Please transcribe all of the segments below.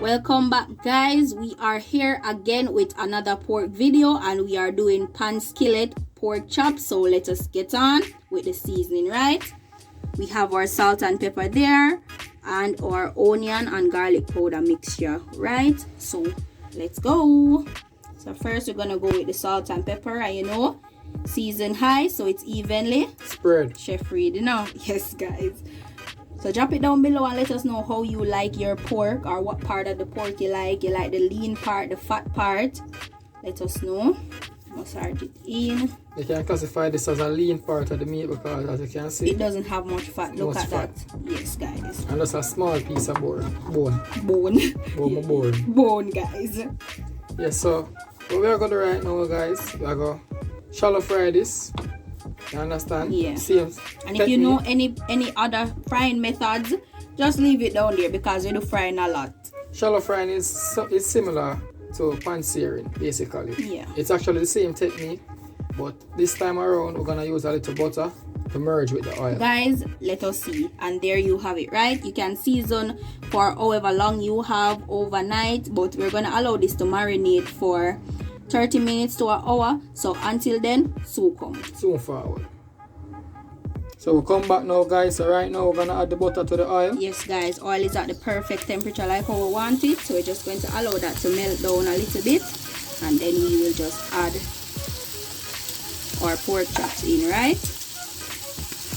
Welcome back, guys. We are here again with another pork video, and we are doing pan skillet pork chop. So let us get on with the seasoning. Right, we have our salt and pepper there and our onion and garlic powder mixture. Right, so let's go. So first we're gonna go with the salt and pepper, and season high so it's evenly spread. Chef Reid, yes guys. So drop it down below and let us know how you like your pork, or what part of the pork you like. You like the lean part, the fat part? Let us know. Massage it in. You can classify this as a lean part of the meat because, as you can see, it doesn't have much fat. Look at that. Yes, guys. And that's a small piece of bone. Bone, guys. Yes, so what we are going to do right now, guys, we are going to shallow fry this. You understand? Yeah. Same and technique. if you know any other frying methods, just leave it down there because we do frying a lot. Shallow frying is similar to pan-searing, basically. Yeah. It's actually the same technique, but this time around we're gonna use a little butter to merge with the oil. Guys, let us see. And there you have it, right? You can season for however long you have overnight, but we're gonna allow this to marinate for 30 minutes to an hour. So until then, soon forward. So we'll come back now, guys. So right now we're gonna add the butter to the oil. Yes, guys, oil is at the perfect temperature like how we want it. So we're just going to allow that to melt down a little bit, and then we will just add our pork chops in, right?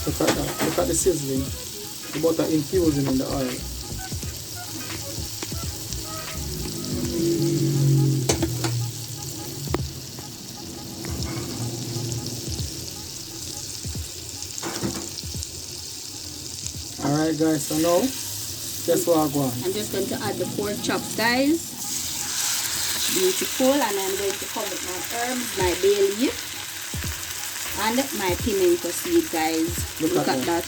Look at that. Look at the sizzling. The butter infusing in the oil. Alright, guys, so now guess what I'm going. I'm just going to add the pork chops, guys. Beautiful. And I'm going to come with my herbs, my bay leaf, and my pimento seed, guys. Look at that.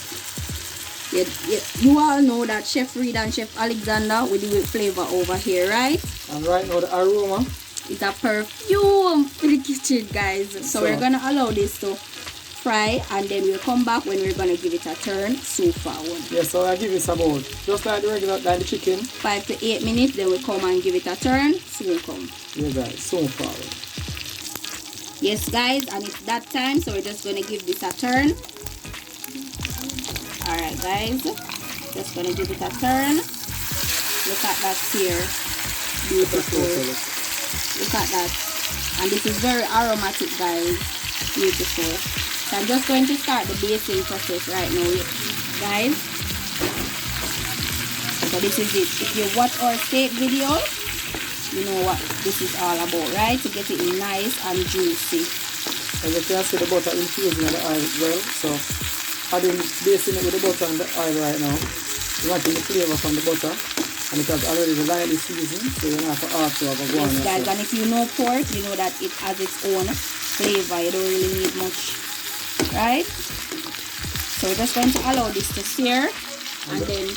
You all know that Chef Reid and Chef Alexander will do with flavor over here, right? And right now the aroma is a perfume for the kitchen, guys. So we're gonna allow this to fry, and then we'll come back when we're gonna give it a turn so forward. Yeah, so I give this about just like the regular, like the chicken, 5 to 8 minutes. Then we'll come and give it a turn. Soon come. Yeah, guys, soon forward. Yes, guys, and it's that time, so we're just gonna give this a turn. All right, guys, just gonna give it a turn. Look at that here, beautiful. Look at that, and this is very aromatic, guys. Beautiful. So I'm just going to start the basting process right now, guys. So this is it. If you watch our steak video, you know what this is all about, right? To get it nice and juicy. As you can see, the butter infusing in the oil as well. So adding basting it with the butter and the oil right now. You want the flavor from the butter, and it has already the lightly seasoned, so you don't have to add to have a one. Yes, guys, and if you know pork, you know that it has its own flavor. You don't really need much, right? So we're just going to allow this to sear, and then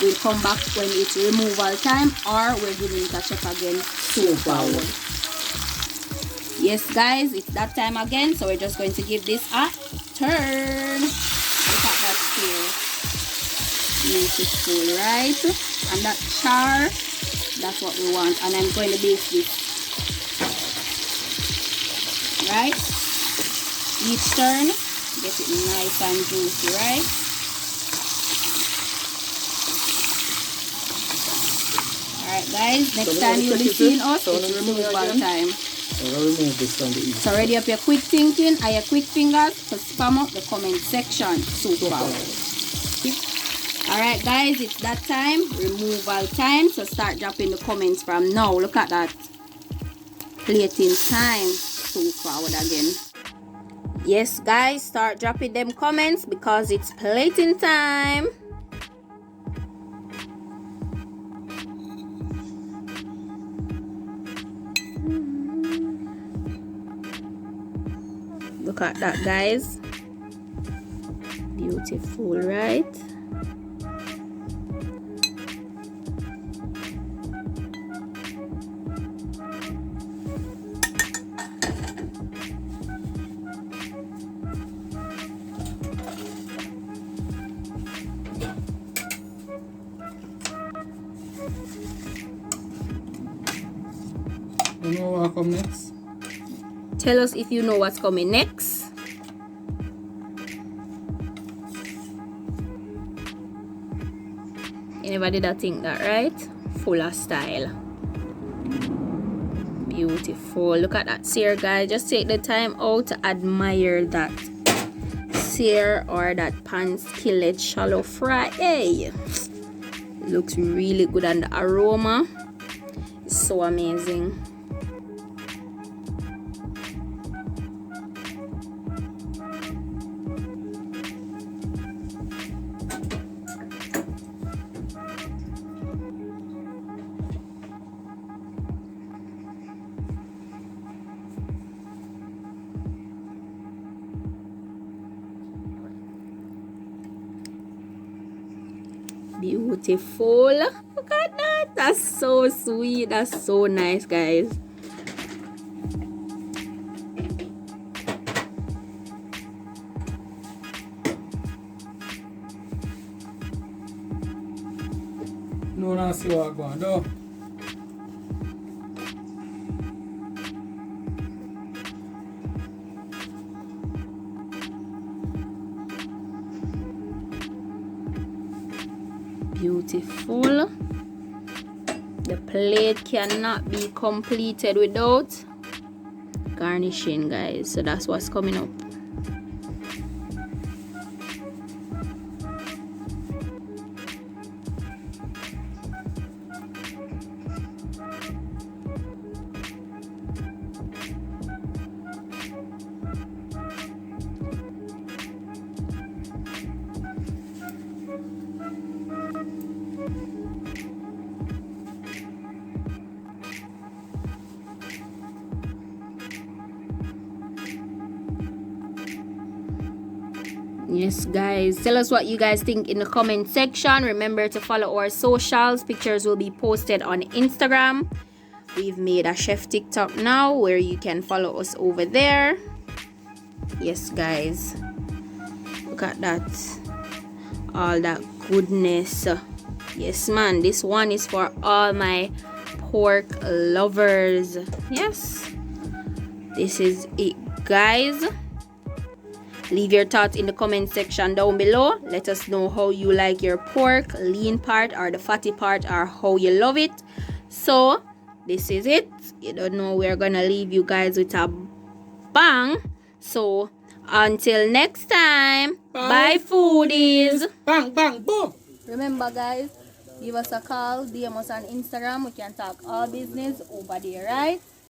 we'll come back when it's removal time, or we're giving it a check again so forward. Yes, guys, it's that time again, so we're just going to give this a turn. Look at that sear. Beautiful, right? And that char, that's what we want. And I'm going to baste this, right? Each turn, get it nice and juicy, right? Alright, guys, next time you'll be seeing us, it's removal time. So remove this from the east. So ready up your quick thinking and your quick fingers to spam up the comment section. Super. Alright, guys, it's that time, removal time. So start dropping the comments from now. Look at that. Plating time. So forward again. Yes, guys, start dropping them comments because it's plating time. Look at that, guys. Beautiful, right? come next? Tell us if you know what's coming next. Anybody that think that, right? Full of style. Beautiful. Look at that sear, guys. Just take the time out to admire that sear or that pan skillet shallow fry. Hey, it looks really good, and the aroma is so amazing. Beautiful. Look at that. That's so sweet. That's so nice, guys. No, no, see what going on. Beautiful. The plate cannot be completed without garnishing, guys. So that's what's coming up. Yes, guys, tell us what you guys think in the comment section. Remember to follow our socials. Pictures will be posted on Instagram. We've made a chef TikTok now where you can follow us over there. Yes, guys, look at that, all that goodness. Yes, man, this one is for all my pork lovers. Yes, this is it, guys. Leave your thoughts in the comment section down below. Let us know how you like your pork, lean part or the fatty part, or how you love it. So this is it. You don't know, we're gonna leave you guys with a bang. So until next time, bye foodies. Bang, bang, boom. Remember, guys, give us a call, DM us on Instagram. We can talk all business over there, right?